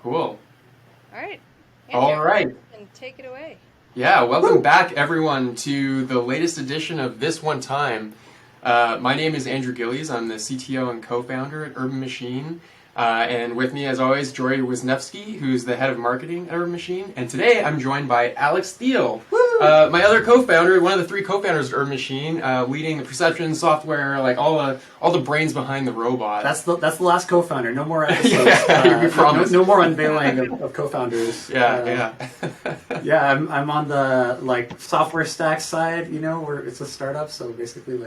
Cool. All right. All right. And take it away. Yeah, welcome back, everyone, to the latest edition of This One Time. My name is Andrew Gillies. I'm the CTO and co-founder at Urban Machine. And with me, as always, Jorie Wisnefski, who's the head of marketing at Urban Machine. And today, I'm joined by Alex Thiele, my other co-founder, one of the three co-founders of Urban Machine, leading the perception software, like all the brains behind the robot. That's the last co-founder. No more episodes. Yeah, we promise. No more unveiling of co-founders. Yeah. Yeah, I'm on the software stack side. Where it's a startup, so basically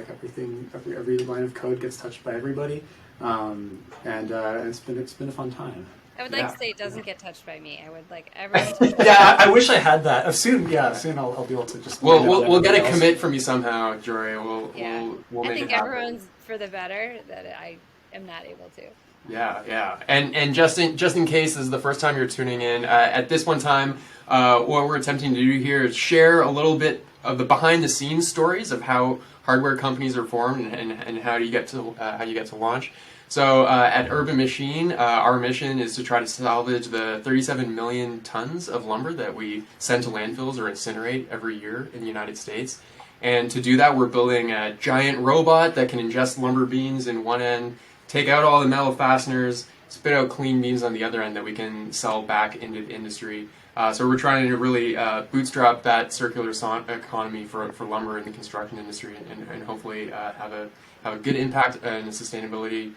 every line of code gets touched by everybody, and it's been a fun time. I would like to say it doesn't get touched by me. I would like everyone. Yeah, I wish I had that. Soon I'll be able to just. We'll get a commit from you somehow, Jorie. We'll I make think it happen. everyone's for the better that I am not able to. Yeah. And just in case this is the first time you're tuning in, at this one time, what we're attempting to do here is share a little bit of the behind-the-scenes stories of how hardware companies are formed and how you get to launch. So at Urban Machine, our mission is to try to salvage the 37 million tons of lumber that we send to landfills or incinerate every year in the United States. And to do that, we're building a giant robot that can ingest lumber beams in one end, take out all the metal fasteners, spit out clean beams on the other end that we can sell back into the industry. So we're trying to really bootstrap that circular economy for lumber in the construction industry and hopefully have a good impact in the sustainability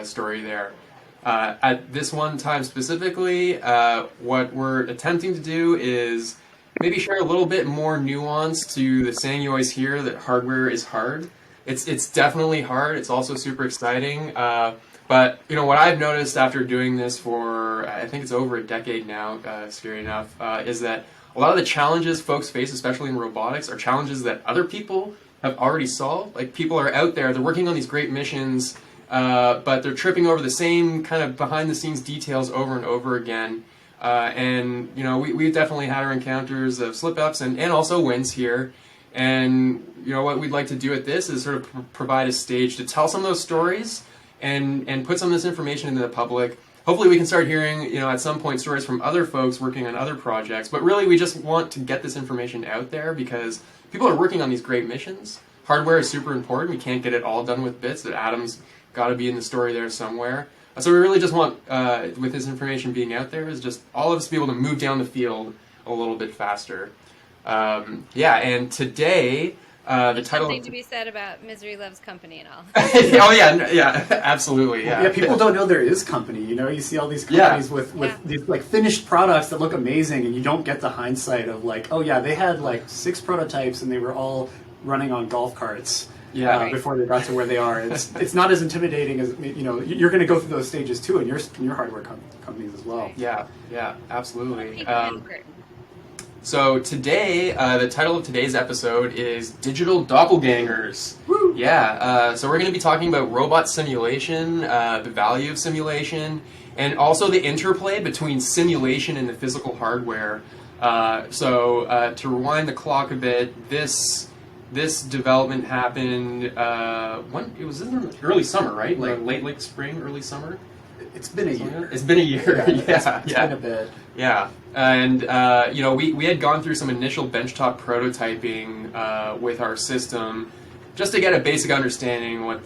story there. At this one time specifically, what we're attempting to do is maybe share a little bit more nuance to the saying you always hear that hardware is hard. It's definitely hard. It's also super exciting. But what I've noticed after doing this for I think it's over a decade now, scary enough, is that a lot of the challenges folks face, especially in robotics, are challenges that other people have already solved. Like people are out there, they're working on these great missions, but they're tripping over the same kind of behind-the-scenes details over and over again. And we've definitely had our encounters of slip-ups and also wins here. And what we'd like to do at this is sort of provide a stage to tell some of those stories and put some of this information into the public. Hopefully we can start hearing, at some point stories from other folks working on other projects. But really we just want to get this information out there because people are working on these great missions. Hardware is super important. We can't get it all done with bits. The atoms got to be in the story there somewhere. So we really just want, with this information being out there, is just all of us to be able to move down the field a little bit faster. And today, the title... Something to be said about Misery Loves Company and all. Absolutely, yeah. Yeah, people don't know there is company. You see all these companies with these finished products that look amazing, and you don't get the hindsight of they had 6 prototypes and they were all running on golf carts. Before they got to where they are. It's not as intimidating as, you're going to go through those stages too in your hardware companies as well. Yeah, absolutely. So today, the title of today's episode is Digital Doppelgangers. Woo! So we're going to be talking about robot simulation, the value of simulation, and also the interplay between simulation and the physical hardware. To rewind the clock a bit, this development happened when it was in the early summer, right? Late spring, early summer. It's been a year. It's been a year. It's been a bit. Yeah, and we had gone through some initial benchtop prototyping with our system just to get a basic understanding of what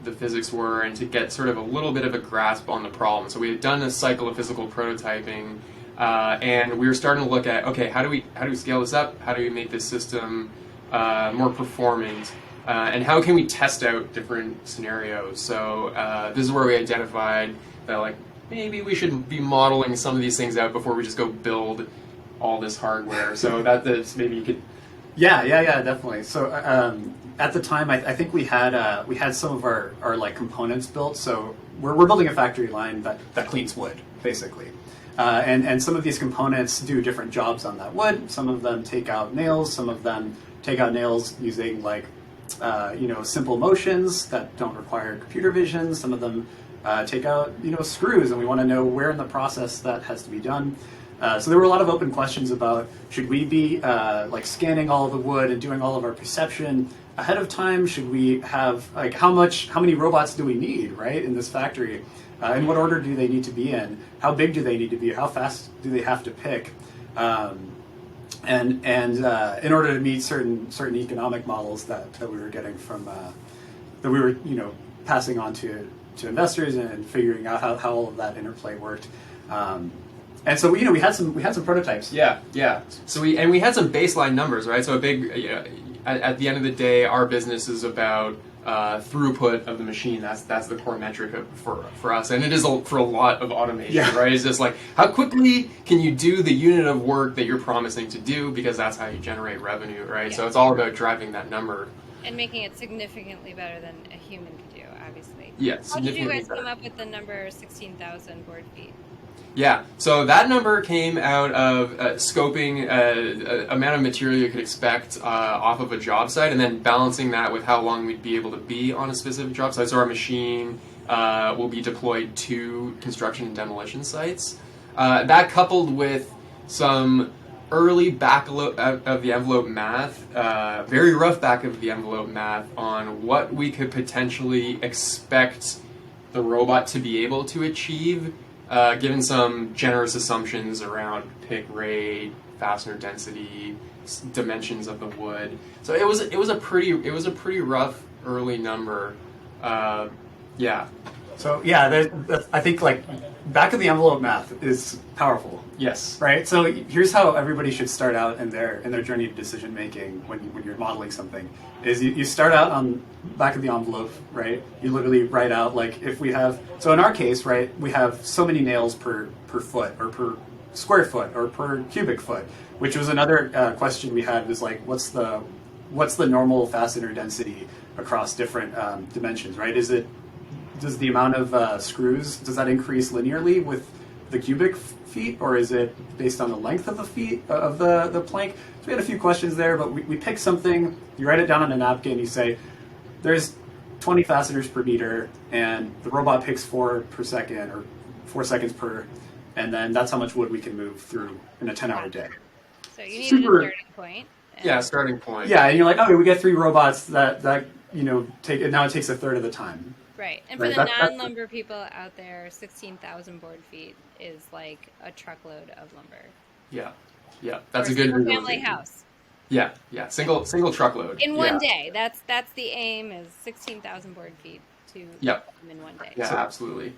the physics were and to get sort of a little bit of a grasp on the problem. So we had done a cycle of physical prototyping, and we were starting to look at how do we scale this up? How do we make this system more performant, and how can we test out different scenarios? So this is where we identified that maybe we should be modeling some of these things out before we just go build all this hardware. So that's maybe you could. Yeah, definitely. So at the time, I think we had some of our components built. So we're building a factory line that cleans wood, basically. And some of these components do different jobs on that wood. Some of them take out nails. Some of them take out nails using simple motions that don't require computer vision. Some of them take out screws, and we want to know where in the process that has to be done. So there were a lot of open questions about should we be scanning all of the wood and doing all of our perception ahead of time? Should we have how many robots do we need, right, in this factory? in what order do they need to be in, how big do they need to be, how fast do they have to pick, and in order to meet certain economic models that we were getting from that we were passing on to investors and figuring out how all of that interplay worked. And so we had some prototypes. Yeah. So we had some baseline numbers, right? So a big at the end of the day, our business is about throughput of the machine. That's the core metric for us, and it is for a lot of automation, right? It's just like how quickly can you do the unit of work that you're promising to do, because that's how you generate revenue, right? Yeah. So it's all about driving that number and making it significantly better than a human could do, obviously. Yeah. How did you guys better. come up with the number 16,000 board feet? Yeah, so that number came out of scoping amount of material you could expect off of a job site, and then balancing that with how long we'd be able to be on a specific job site. So our machine will be deployed to construction and demolition sites. That coupled with some early back of the envelope math, very rough back of the envelope math on what we could potentially expect the robot to be able to achieve, given some generous assumptions around pick rate, fastener density, dimensions of the wood. So it was a pretty rough early number. Yeah. So yeah, I think like back of the envelope math is powerful. Yes. Right. So here's how everybody should start out in their journey to decision making when you're modeling something. Is you start out on back of the envelope, right? You literally write out like if we have, so in our case, right, we have so many nails per foot or per square foot or per cubic foot, which was another question we had, was like what's the normal fastener density across different dimensions, right? Does the amount of screws, does that increase linearly with the cubic feet, or is it based on the length of the feet of the plank? So we had a few questions there, but we picked something. You write it down on a napkin. You say there's 20 fasteners per meter, and the robot picks 4 per second, or 4 seconds per, and then that's how much wood we can move through in a 10-hour day. So you needed a starting point. Yeah, starting point. Yeah, and you're like, okay, we get 3 robots that take. Now it takes a third of the time. Right, and for Right, the that's non-lumber people out there, 16,000 board feet is like a truckload of lumber. Yeah, that's For a good single family visualization. house. Yeah, single truckload In one Yeah. day. That's the aim, is 16,000 board feet to Yep. them in one day. Yeah, absolutely.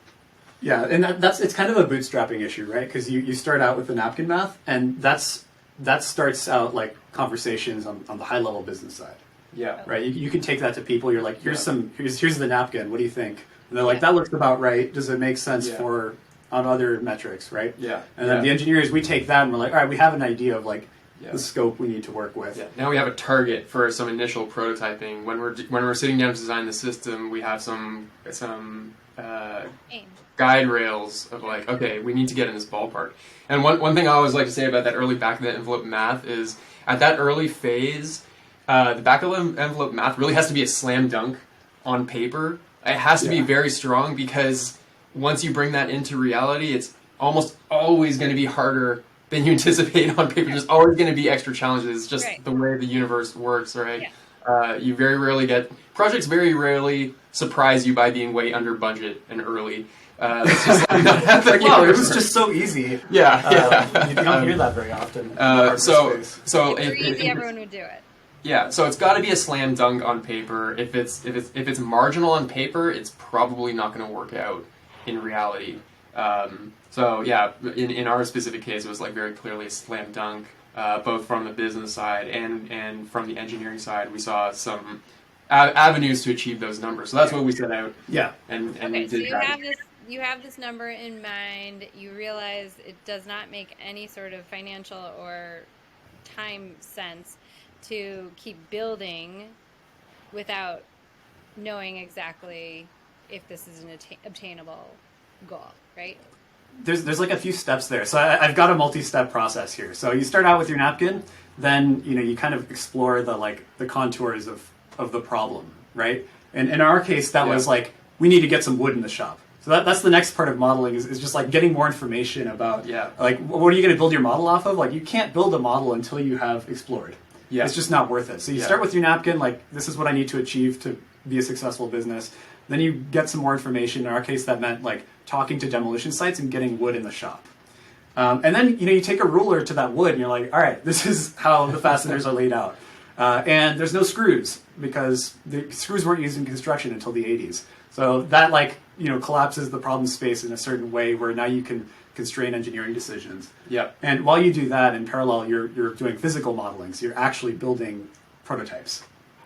Yeah, and it's kind of a bootstrapping issue, right? Because you start out with the napkin math, and that starts out like conversations on the high level business side, Yeah. right? You can take that to people. You're like, here's the napkin. What do you think? And they're like, Yeah. that looks about right. Does it make sense Yeah. for on other metrics, right? Yeah. And then Yeah. the engineers, we take that and we're like, all right, we have an idea of like Yeah. the scope we need to work with. Yeah. Now we have a target for some initial prototyping. When we're sitting down to design the system, we have some Aim. guide rails of like, okay, we need to get in this ballpark. And one thing I always like to say about that early back of the envelope math is at that early phase, the back of the envelope math really has to be a slam dunk on paper. It has to be Yeah. very strong, because once you bring that into reality, it's almost always going to be harder than you anticipate on paper. There's always going to be extra challenges. It's just Right. the way the universe works, right? Yeah. You very rarely projects very rarely surprise you by being way under budget and early. It's just not Like, wow, it was just so easy. yeah. You don't hear that very often. in the hardware So space. If it were easy, everyone would do it. yeah, so it's got to be a slam dunk on paper. If it's marginal on paper, it's probably not going to work out in reality. So yeah, in our specific case, it was like very clearly a slam dunk, both from the business side and from the engineering side. We saw some avenues to achieve those numbers. So that's what we set out. Yeah. And Okay, we so did that. you have this number in mind. You realize it does not make any sort of financial or time sense to keep building without knowing exactly if this is an obtainable goal, right? There's like a few steps there. So I've got a multi-step process here. So you start out with your napkin, then you kind of explore the contours of the problem, right? And in our case, that was like, we need to get some wood in the shop. So that's the next part of modeling is just like getting more information about like what are you going to build your model off of? Like you can't build a model until you have explored. Yeah. It's just not worth it. So you start with your napkin, like this is what I need to achieve to be a successful business. Then you get some more information. In our case, that meant like talking to demolition sites and getting wood in the shop. And then you take a ruler to that wood and you're like, all right, this is how the fasteners are laid out. And there's no screws because the screws weren't used in construction until the 80s. So that collapses the problem space in a certain way where now you can constrain engineering decisions. Yeah. And while you do that, in parallel, you're doing physical modeling. So you're actually building prototypes.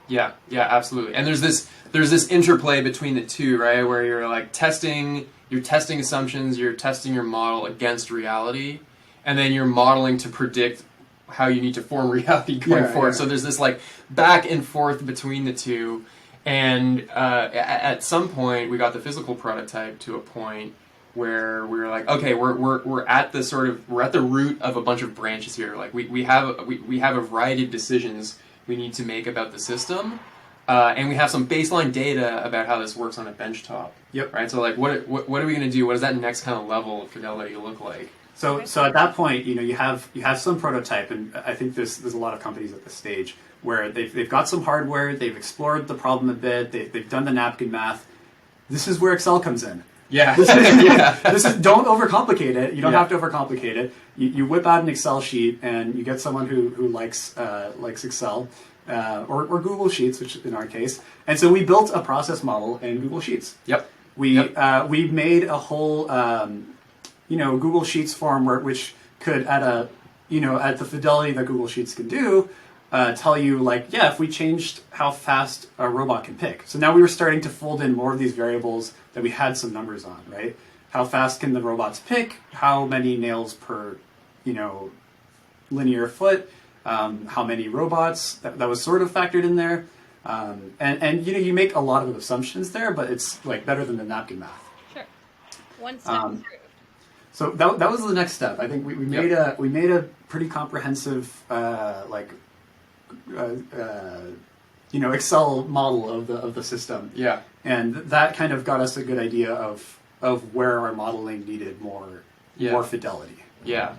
Yeah, absolutely. And there's this interplay between the two, right? Where you're like testing assumptions, you're testing your model against reality, and then you're modeling to predict how you need to form reality going forward. Yeah. So there's this like back and forth between the two. And at some point, we got the physical prototype to a point where we were like, okay, we're at the root of a bunch of branches here. Like we have a variety of decisions we need to make about the system, and we have some baseline data about how this works on a benchtop. Yep. Right. So like, what are we going to do? What does that next kind of level of fidelity look like? So at that point, you have some prototype, and I think there's a lot of companies at this stage where they've got some hardware, they've explored the problem a bit, they've done the napkin math. This is where Excel comes in. Yeah. Don't overcomplicate it. You don't have to overcomplicate it. You whip out an Excel sheet and you get someone who likes Excel or Google Sheets, which in our case. And so we built a process model in Google Sheets. Yep. We made a whole Google Sheets form which could at the fidelity that Google Sheets can do, tell you if we changed how fast a robot can pick. So now we were starting to fold in more of these variables that we had some numbers on, right? How fast can the robots pick? How many nails per, linear foot? How many robots? That was sort of factored in there. And you make a lot of assumptions there, but it's better than the napkin math. Sure. One step improved. So that was the next step. I think we made a pretty comprehensive Excel model of the system. Yeah. And that kind of got us a good idea of where our modeling needed more fidelity. Yeah.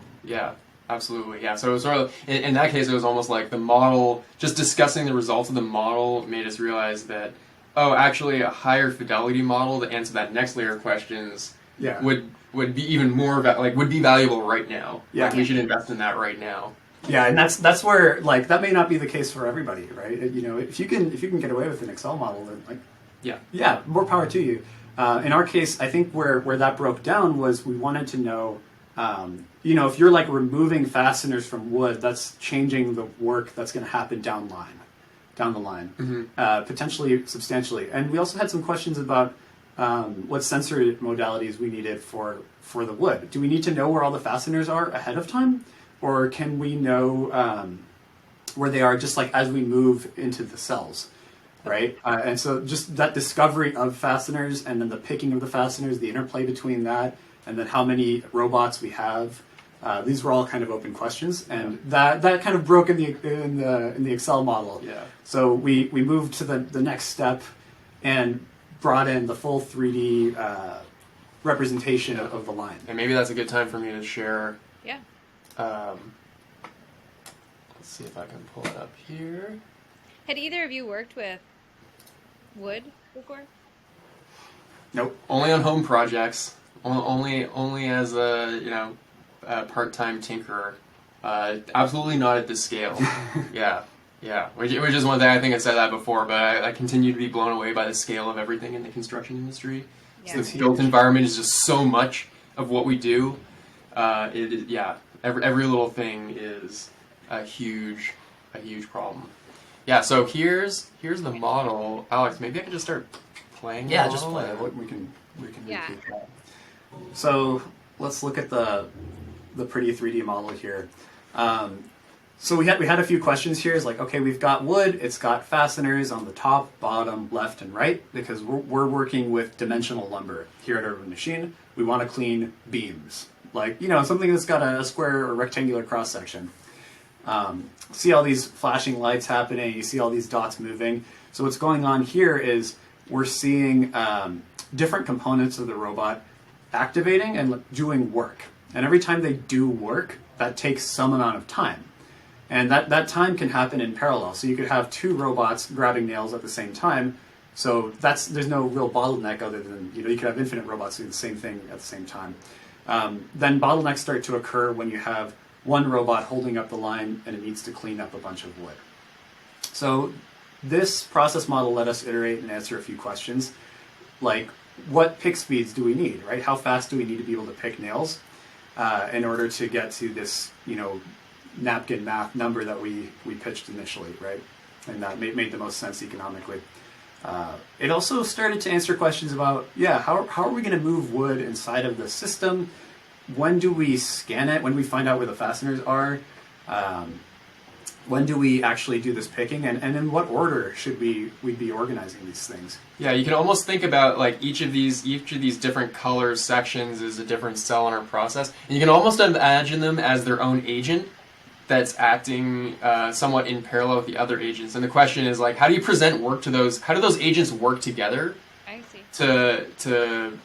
Absolutely. Yeah. So it was sort of in that case, it was almost like the model. Just discussing the results of the model made us realize that actually a higher fidelity model to answer that next layer of questions would be even more would be valuable right now. Yeah. We should invest in that right now. Yeah, and that's where that may not be the case for everybody, right? If you can get away with an Excel model, then more power to you. In our case, I think where that broke down was we wanted to know, if you're removing fasteners from wood, that's changing the work that's going to happen down the line, potentially substantially. And we also had some questions about what sensor modalities we needed for the wood. Do we need to know where all the fasteners are ahead of time? Or can we know where they are just as we move into the cells, right? And so just that discovery of fasteners and then the picking of the fasteners, the interplay between that, and then how many robots we have, these were all kind of open questions, and that kind of broke in the Excel model. Yeah. So we moved to the next step and brought in the full 3D representation of the line. And maybe that's a good time for me to share. Yeah. Let's see if I can pull it up here. Had either of you worked with wood before? Nope. Only on home projects. Only as a part-time tinkerer. Absolutely not at this scale. Yeah. Which is one thing. I think I said that before, but I continue to be blown away by the scale of everything in the construction industry. Yeah. So the built environment is just so much of what we do. Every little thing is a huge problem. Yeah, so here's the model. Alex, maybe I could just start playing. Yeah, the just model. play it. We can Yeah. repeat that. So let's look at the pretty 3D model here. So we had a few questions here. It's okay, we've got wood. It's got fasteners on the top, bottom, left, and right because we're working with dimensional lumber here at Urban Machine. We want to clean beams. Something that's got a square or rectangular cross section. See all these flashing lights happening. You see all these dots moving. So what's going on here is we're seeing different components of the robot activating and doing work. And every time they do work, that takes some amount of time. And that time can happen in parallel. So you could have two robots grabbing nails at the same time, So there's no real bottleneck other than, you could have infinite robots doing the same thing at the same time. Then bottlenecks start to occur when you have one robot holding up the line and it needs to clean up a bunch of wood. So this process model let us iterate and answer a few questions, like what pick speeds do we need, right? How fast do we need to be able to pick nails in order to get to this, napkin math number that we pitched initially, right? And that made the most sense economically. It also started to answer questions about, how are we going to move wood inside of the system? When do we scan it? When do we find out where the fasteners are? When do we actually do this picking? And in what order should we be organizing these things? Yeah, you can almost think about like each of these different color sections is a different cell in our process. And you can almost imagine them as their own agent that's acting somewhat in parallel with the other agents. And the question is like, how do you present work to those? How do those agents work together I see. to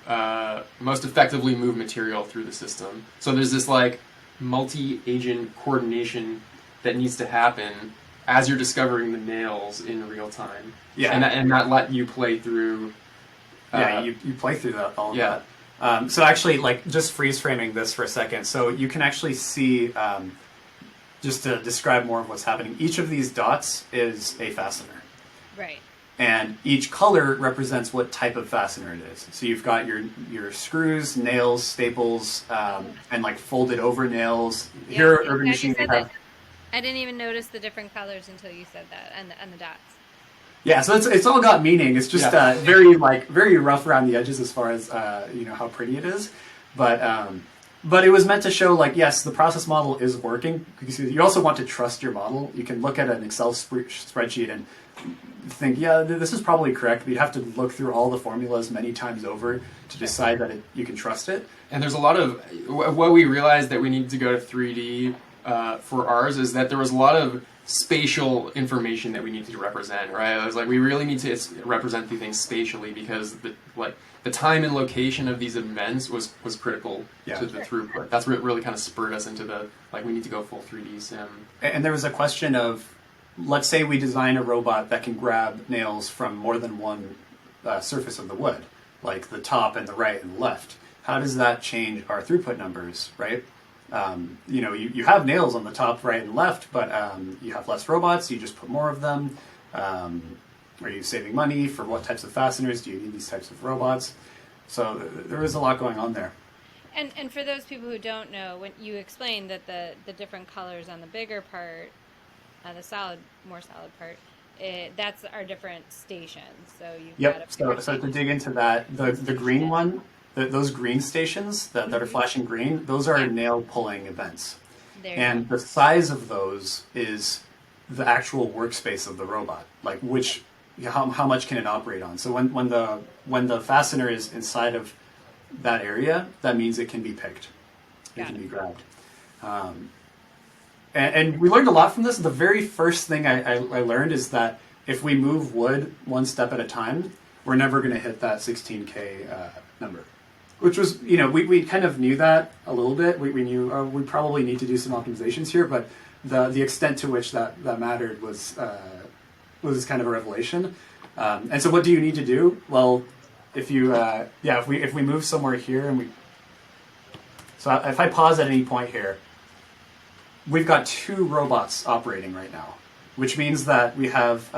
most effectively move material through the system? So there's this like multi-agent coordination that needs to happen as you're discovering the nails in real time. Yeah, and not let you play through. You play through all of that. So actually, like just freeze framing this for a second. So you can actually see. Just to describe more of what's happening, each of these dots is a fastener. Right. And each color represents what type of fastener it is. So you've got your screws, nails, staples, and like folded over nails. Yeah, Here at I'm Urban glad you Machine, said we have... that. I didn't even notice the different colors until you said that, and the dots. Yeah, so it's all got meaning. It's just very rough around the edges as far as how pretty it is, but it was meant to show like, yes, the process model is working, because you also want to trust your model. You can look at an Excel spreadsheet and think, this is probably correct, but you have to look through all the formulas many times over to decide that you can trust it. And there's a lot of what we realized that we needed to go to 3D for ours is that there was a lot of spatial information that we needed to represent, right? I was like, we really need to represent the things spatially because the time and location of these events was critical to the throughput. That's what really kind of spurred us into we need to go full 3D sim. And there was a question of, let's say we design a robot that can grab nails from more than one surface of the wood, like the top and the right and the left. How does that change our throughput numbers, right? You have nails on the top, right, and left, but you have less robots, you just put more of them. Are you saving money? For what types of fasteners do you need these types of robots? So there is a lot going on there. And for those people who don't know, when you explained that the different colors on the bigger part, the more solid part, that's our different stations. So you've got So to dig into that, the green one, those green stations that are flashing green, those are nail pulling events. And the size of those is the actual workspace of the robot, like how much can it operate on. So when the fastener is inside of that area, that means it can be picked, it can be grabbed. And we learned a lot from this. The very first thing I learned is that if we move wood one step at a time, we're never going to hit that 16K number. Which was, we kind of knew that a little bit. We knew we probably need to do some optimizations here, but the extent to which that mattered was kind of a revelation. And so, what do you need to do? Well, if we move somewhere here so if I pause at any point here, we've got 2 robots operating right now, which means that we have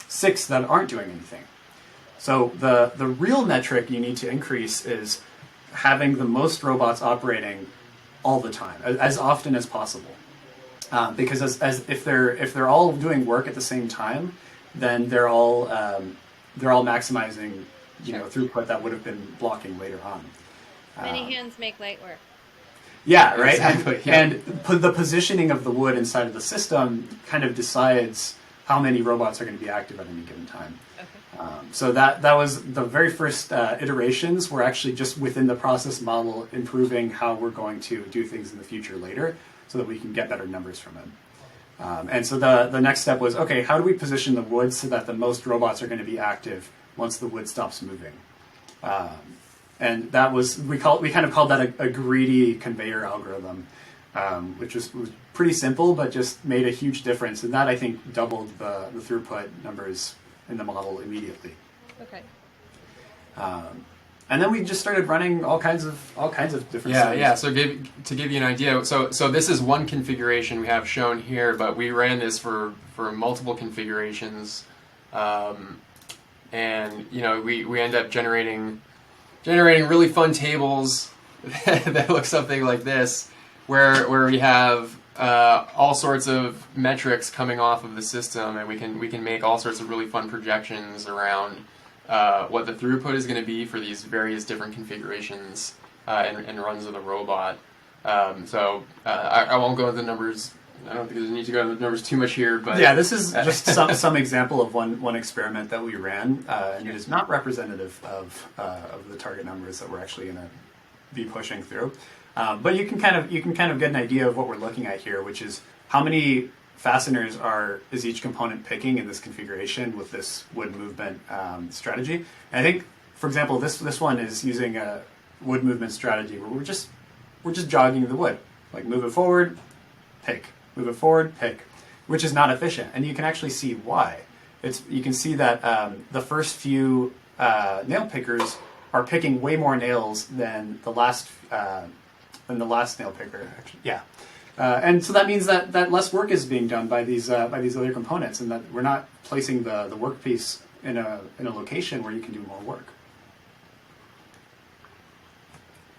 6 that aren't doing anything. So the real metric you need to increase is having the most robots operating all the time, as often as possible. Because if they're all doing work at the same time, then they're all maximizing throughput that would have been blocking later on. Many hands make light work. Yeah, right. Exactly. And the positioning of the wood inside of the system kind of decides how many robots are going to be active at any given time. Okay. So that was the very first iterations were actually just within the process model, improving how we're going to do things in the future later so that we can get better numbers from it. And so the next step was, okay, how do we position the wood so that the most robots are going to be active once the wood stops moving? And that was, we kind of called that a greedy conveyor algorithm, which was pretty simple, but just made a huge difference. And that, I think, doubled the throughput numbers in the model immediately. Okay. And then we just started running all kinds of different Yeah, settings. yeah. So to give you an idea, so this is one configuration we have shown here, but we ran this for multiple configurations, and we end up generating really fun tables that look something like this, where we have all sorts of metrics coming off of the system, and we can make all sorts of really fun projections around what the throughput is going to be for these various different configurations and runs of the robot. I won't go into the numbers. I don't think there's a need to go into the numbers too much here, but yeah, this is just some example of one experiment that we ran, and it is not representative of the target numbers that we're actually going to be pushing through. But you can kind of get an idea of what we're looking at here, which is how many fasteners is each component picking in this configuration with this wood movement strategy. And I think, for example, this one is using a wood movement strategy where we're just jogging the wood, like move it forward, pick, move it forward, pick, which is not efficient. And you can actually see why. You can see that the first few nail pickers are picking way more nails than the last nail picker. Actually, yeah. And so that means that less work is being done by these other components, and that we're not placing the workpiece in a location where you can do more work.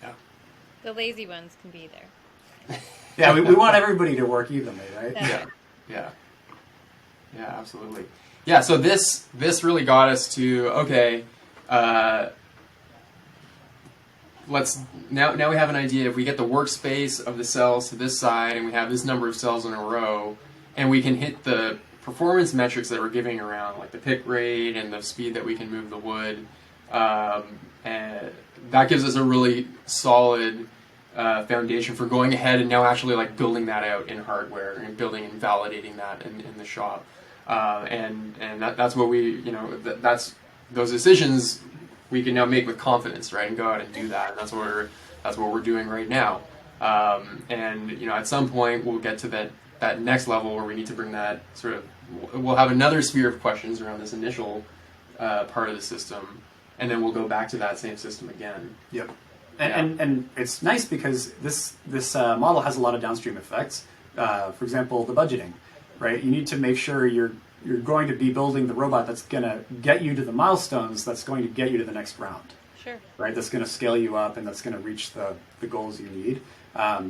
Yeah. The lazy ones can be there. Yeah, we want everybody to work evenly, right? Yeah, absolutely. Yeah, so this really got us to okay. Now we have an idea. If we get the workspace of the cells to this side, and we have this number of cells in a row, and we can hit the performance metrics that we're giving around, like the pick rate and the speed that we can move the wood, and that gives us a really solid foundation for going ahead and now actually like building that out in hardware and building and validating that in the shop, and that's what that's those decisions we can now make with confidence, right, and go out and do that. And that's what we're doing right now. And at some point we'll get to that next level where we need to bring that we'll have another sphere of questions around this initial part of the system, and then we'll go back to that same system again. Yep. And it's nice because this model has a lot of downstream effects. For example, the budgeting, right? You need to make sure you're going to be building the robot that's going to get you to the milestones, that's going to get you to the next round. Sure. Right? That's going to scale you up and that's going to reach the goals you need.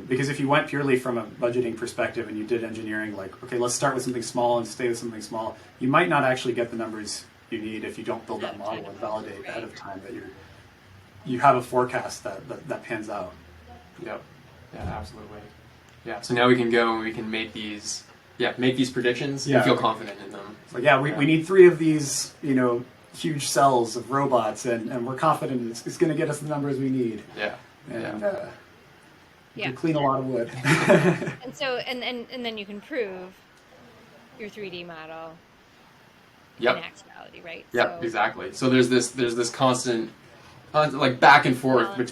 Because if you went purely from a budgeting perspective and you did engineering, like, okay, let's start with something small and stay with something small, you might not actually get the numbers you need if you don't build that model and validate ahead of time that you have a forecast that pans out. Yep. Yeah, absolutely. Yeah. So now we can go and we can make these predictions and feel confident in them. So we need 3 of these, huge cells of robots, and we're confident it's going to get us the numbers we need. Yeah. And you Yeah. can clean a lot of wood. And so, and then you can prove your 3D model Yep. in actuality, right? Yep. So, Exactly. So there's this constant like back and forth balance,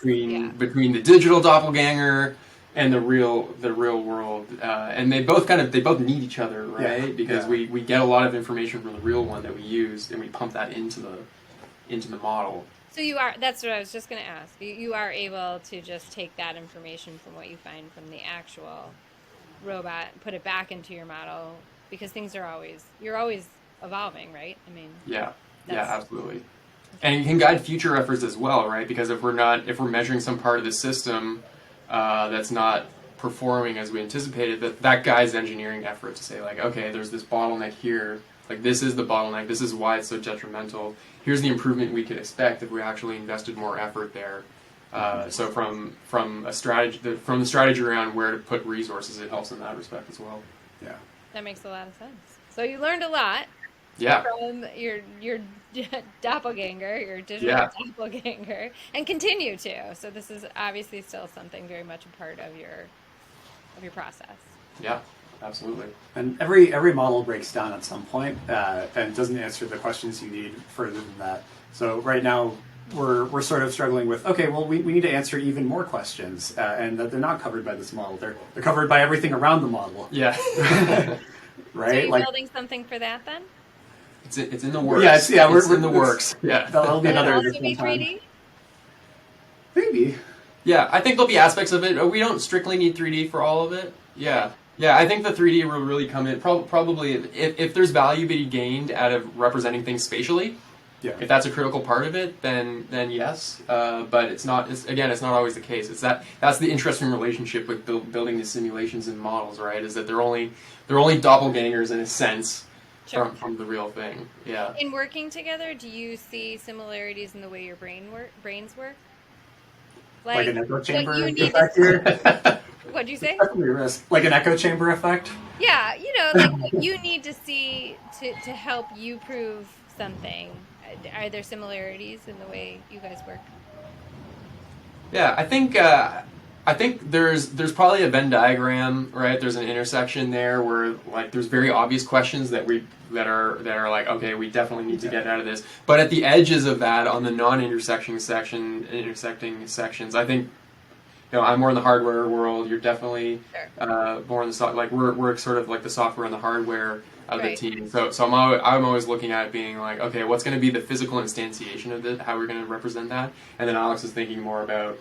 between the digital doppelganger and the real world, and they both need each other, right? Yeah. Because Yeah. we get a lot of information from the real one that we use, and we pump that into the model. So that's what I was just going to ask. You are able to just take that information from what you find from the actual robot, put it back into your model, because you're always evolving, right? I mean, Yeah, That's- absolutely. And you can guide future efforts as well, right? Because if we're measuring some part of the system that's not performing as we anticipated, that guides engineering effort to say, like, okay, there's this bottleneck here. Like, this is the bottleneck. This is why it's so detrimental. Here's the improvement we could expect if we actually invested more effort there. So from the strategy around where to put resources, it helps in that respect as well. Yeah. that makes a lot of sense. So you learned a lot Yeah. from your doppelganger, your digital doppelganger, and continue to. So this is obviously still something very much a part of your process. Yeah. Absolutely. And every model breaks down at some point, and doesn't answer the questions you need further than that. So right now we're sort of struggling with, okay, well we need to answer even more questions, and that they're not covered by this model. They're covered by everything around the model. Yeah. Right? So you're building something for that then? It's in the works. Yeah, it's in the works. Yeah. That'll be Will it another also different be time. 3D? Maybe. Yeah, I think there'll be aspects of it. We don't strictly need 3D for all of it. Yeah. Yeah, I think the 3D will really come in. Probably if there's value to be gained out of representing things spatially, Yeah. if that's a critical part of it, then yes. But it's not. It's not always the case. That's the interesting relationship with building the simulations and models, right? Is that they're only doppelgangers in a sense Sure. from the real thing. Yeah. In working together, do you see similarities in the way your brains work? Like an echo what chamber you need effect here. What'd you say? Definitely a risk. Like an echo chamber effect. Yeah, like what you need to see to help you prove something. Are there similarities in the way you guys work? Yeah, I think there's probably a Venn diagram, right? There's an intersection there where like there's very obvious questions that are like, okay, we definitely need to get out of this. But at the edges of that, on the non-intersecting sections, I think I'm more in the hardware world. You're definitely more in the like we're sort of like the software and the hardware of the team. So I'm always looking at it being like, okay, what's going to be the physical instantiation of it? How we're going to represent that? And then Alex is thinking more about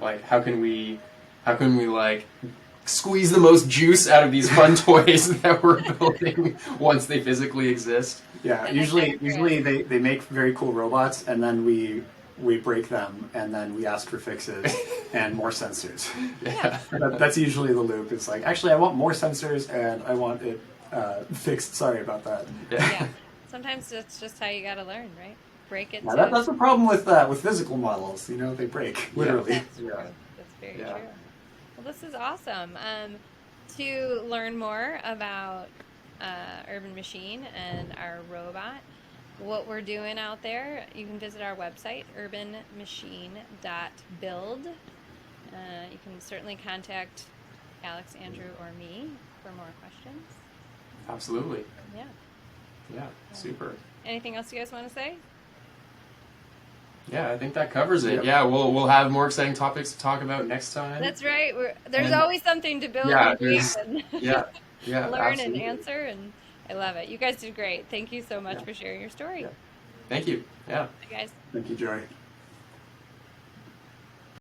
like how can we like squeeze the most juice out of these fun toys that we're building once they physically exist. Yeah, usually they make very cool robots, and then we break them, and then we ask for fixes and more sensors. Yeah. That's usually the loop. It's like, actually, I want more sensors, and I want it fixed. Sorry about that. Yeah. Sometimes that's just how you got to learn, right? Break it. Yeah, that's the problem with physical models. They break literally. That's true. That's very true. Well, this is awesome. To learn more about Urban Machine and our robot, what we're doing out there, you can visit our website, urbanmachine.build. You can certainly contact Alex, Andrew, or me for more questions. Absolutely. Yeah. Yeah. Super. Anything else you guys want to say? Yeah, I think that covers it. Yep. Yeah, we'll have more exciting topics to talk about next time. That's right. There's always something to build Yeah, and there's- and yeah, learn absolutely. and answer, and I love it. You guys did great. Thank you so much for sharing your story. Yeah. Thank you. Yeah. Bye, guys. Thank you, Jorie.